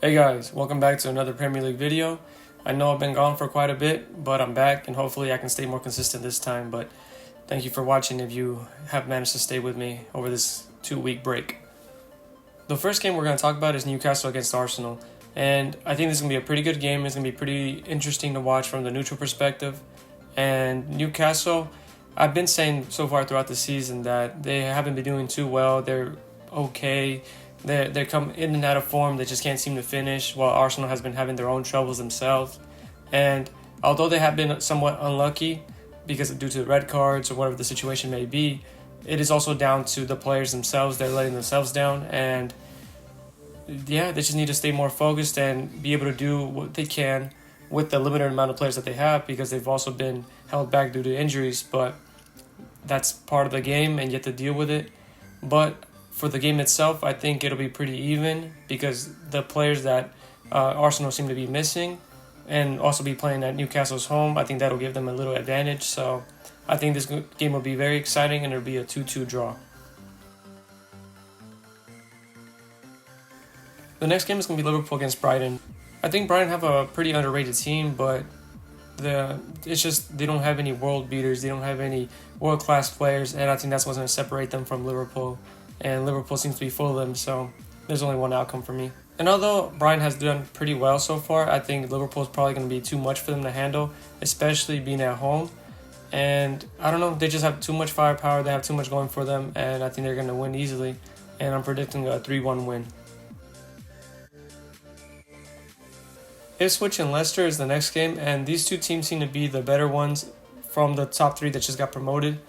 Hey guys, welcome back to another Premier League video. I know I've been gone for quite a bit, but I'm back and hopefully I can stay more consistent this time. But thank you for watching if you have managed to stay with me over this 2-week break. The first game we're going to talk about is Newcastle against Arsenal. And I think this is going to be a pretty good game. It's going to be pretty interesting to watch from the neutral perspective. And Newcastle, I've been saying so far throughout the season that they haven't been doing too well. They're okay. They come in and out of form. They just can't seem to finish, while Arsenal has been having their own troubles themselves. And although they have been somewhat unlucky due to red cards or whatever the situation may be, it is also down to the players themselves. They're letting themselves down, and yeah, they just need to stay more focused and be able to do what they can with the limited amount of players that they have, because they've also been held back due to injuries. But that's part of the game, and you have to deal with it. But for the game itself, I think it'll be pretty even, because the players that Arsenal seem to be missing and also be playing at Newcastle's home, I think that'll give them a little advantage. So I think this game will be very exciting, and it'll be a 2-2 draw. The next game is going to be Liverpool against Brighton. I think Brighton have a pretty underrated team, but it's just they don't have any world beaters. They don't have any world-class players, and I think that's what's going to separate them from Liverpool. And Liverpool seems to be full of them, so there's only one outcome for me. And although Brighton has done pretty well so far, I think Liverpool is probably going to be too much for them to handle, especially being at home. And I don't know, they just have too much firepower, they have too much going for them, and I think they're going to win easily. And I'm predicting a 3-1 win. IPSWICH and Leicester is the next game, and these two teams seem to be the better ones from the top three that just got promoted.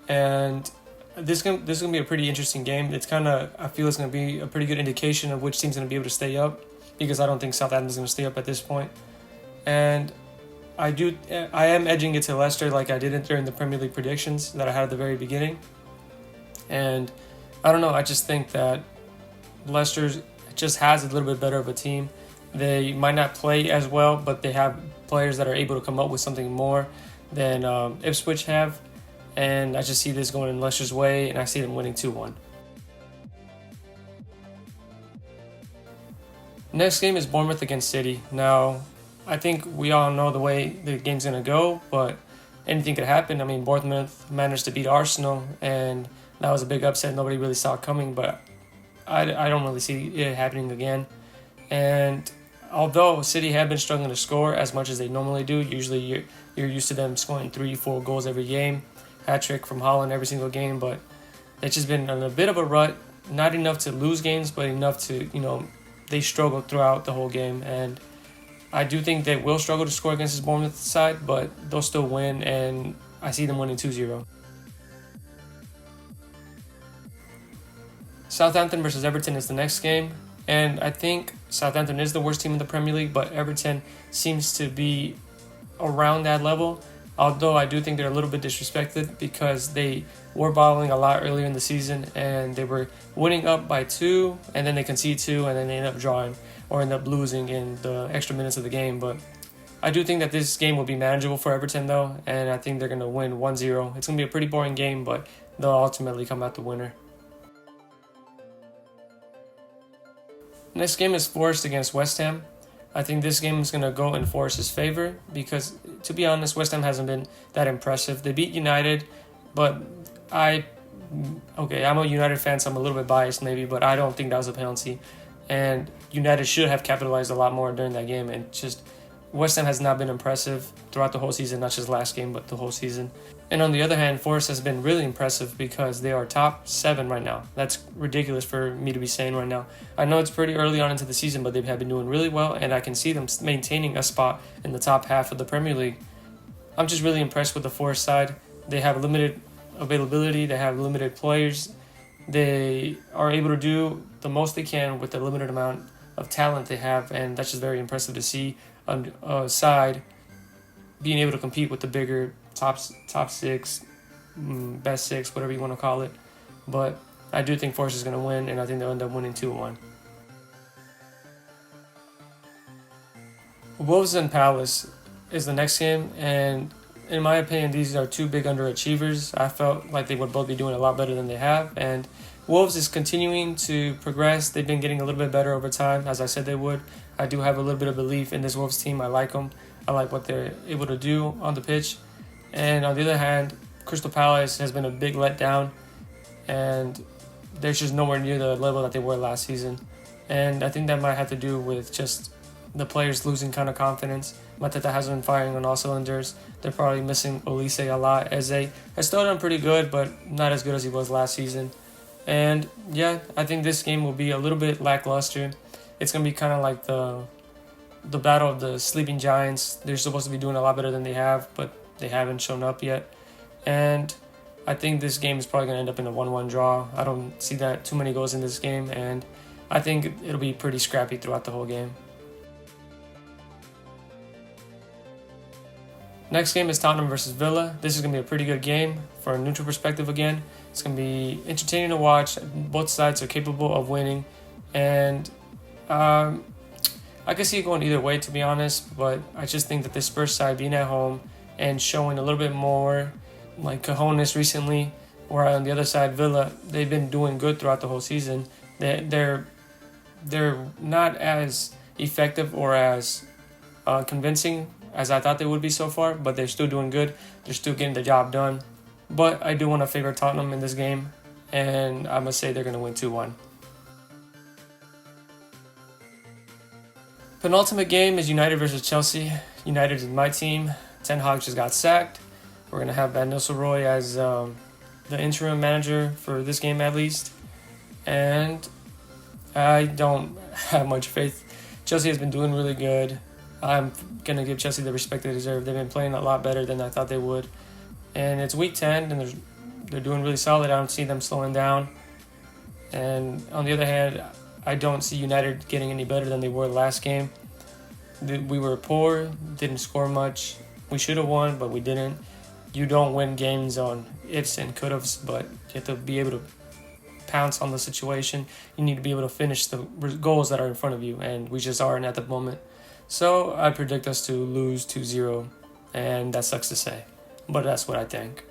And this is going to be a pretty interesting game. I feel it's going to be a pretty good indication of which team's going to be able to stay up, because I don't think Southampton's going to stay up at this point. And I am edging it to Leicester, like I did it during the Premier League predictions that I had at the very beginning. And I don't know, I just think that Leicester just has a little bit better of a team. They might not play as well, but they have players that are able to come up with something more than IPSWICH have. And I just see this going in Leicester's way, and I see them winning 2-1. Next game is Bournemouth against City. Now, I think we all know the way the game's going to go, but anything could happen. I mean, Bournemouth managed to beat Arsenal, and that was a big upset. Nobody really saw it coming, but I don't really see it happening again. And although City have been struggling to score as much as they normally do, usually you're used to them scoring 3-4 goals every game. Hat-trick from Holland every single game, but it's just been in a bit of a rut. Not enough to lose games, but enough to, they struggle throughout the whole game. And I do think they will struggle to score against this Bournemouth side, but they'll still win, and I see them winning 2-0. Southampton versus Everton is the next game, and I think Southampton is the worst team in the Premier League, but Everton seems to be around that level. Although I do think they're a little bit disrespected, because they were battling a lot earlier in the season, and they were winning up by 2, and then they concede 2, and then they end up drawing or end up losing in the extra minutes of the game. But I do think that this game will be manageable for Everton, though, and I think they're going to win 1-0. It's going to be a pretty boring game, but they'll ultimately come out the winner. Next game is Forest against West Ham. I think this game is going to go in Forest's favor, because, to be honest, West Ham hasn't been that impressive. They beat United, but I'm a United fan, so I'm a little bit biased maybe, but I don't think that was a penalty. And United should have capitalized a lot more during that game, and just West Ham has not been impressive throughout the whole season, not just last game, but the whole season. And on the other hand, Forest has been really impressive, because they are top 7 right now. That's ridiculous for me to be saying right now. I know it's pretty early on into the season, but they have been doing really well, and I can see them maintaining a spot in the top half of the Premier League. I'm just really impressed with the Forest side. They have limited availability. They have limited players. They are able to do the most they can with the limited amount of talent they have, and that's just very impressive to see a side being able to compete with the bigger top 6, best 6, whatever you want to call it. But I do think Forest is going to win, and I think they'll end up winning 2-1. Wolves and Palace is the next game, and in my opinion, these are two big underachievers. I felt like they would both be doing a lot better than they have, and Wolves is continuing to progress. They've been getting a little bit better over time, as I said they would. I do have a little bit of belief in this Wolves team. I like them. I like what they're able to do on the pitch. And on the other hand, Crystal Palace has been a big letdown, and they're just nowhere near the level that they were last season. And I think that might have to do with just the players losing kind of confidence. Mateta hasn't been firing on all cylinders. They're probably missing Olise a lot. Eze has still done pretty good, but not as good as he was last season. And yeah, I think this game will be a little bit lackluster. It's going to be kind of like the battle of the sleeping giants. They're supposed to be doing a lot better than they have, but they haven't shown up yet. And I think this game is probably going to end up in a 1-1 draw. I don't see that too many goals in this game, and I think it'll be pretty scrappy throughout the whole game. Next game is Tottenham versus Villa. This is going to be a pretty good game for a neutral perspective again. It's going to be entertaining to watch. Both sides are capable of winning, and I can see it going either way, to be honest, but I just think that this Spurs side being at home and showing a little bit more like cojones recently, where on the other side, Villa, they've been doing good throughout the whole season. They're not as effective or as convincing as I thought they would be so far, but they're still doing good. They're still getting the job done. But I do want to favor Tottenham in this game, and I'm going to say they're going to win 2-1. Penultimate game is United versus Chelsea. United is my team. Ten Hag just got sacked. We're going to have Van Nistelrooy as the interim manager for this game at least. And I don't have much faith. Chelsea has been doing really good. I'm going to give Chelsea the respect they deserve. They've been playing a lot better than I thought they would. And it's week 10, and they're doing really solid. I don't see them slowing down. And on the other hand, I don't see United getting any better than they were last game. We were poor, didn't score much. We should have won, but we didn't. You don't win games on ifs and could-haves, but you have to be able to pounce on the situation. You need to be able to finish the goals that are in front of you, and we just aren't at the moment. So I predict us to lose 2-0, and that sucks to say, but that's what I think.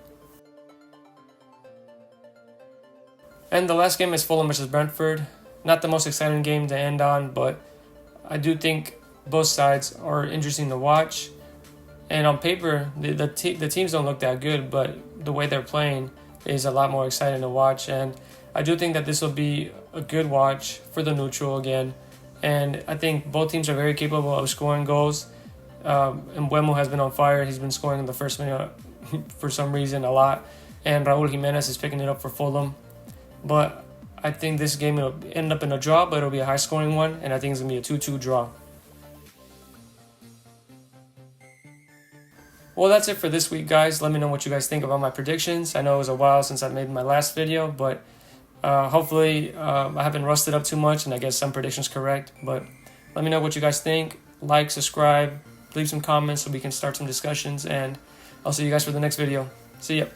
And the last game is Fulham versus Brentford. Not the most exciting game to end on, but I do think both sides are interesting to watch. And on paper, the teams don't look that good, but the way they're playing is a lot more exciting to watch. And I do think that this will be a good watch for the neutral again. And I think both teams are very capable of scoring goals. And Mbeumo has been on fire. He's been scoring in the first minute for some reason a lot. And Raul Jimenez is picking it up for Fulham. But I think this game will end up in a draw, but it'll be a high-scoring one. And I think it's going to be a 2-2 draw. Well, that's it for this week, guys. Let me know what you guys think about my predictions. I know it was a while since I made my last video, but hopefully I haven't rusted up too much and I get some predictions correct. But let me know what you guys think. Like, subscribe, leave some comments so we can start some discussions, and I'll see you guys for the next video. See ya.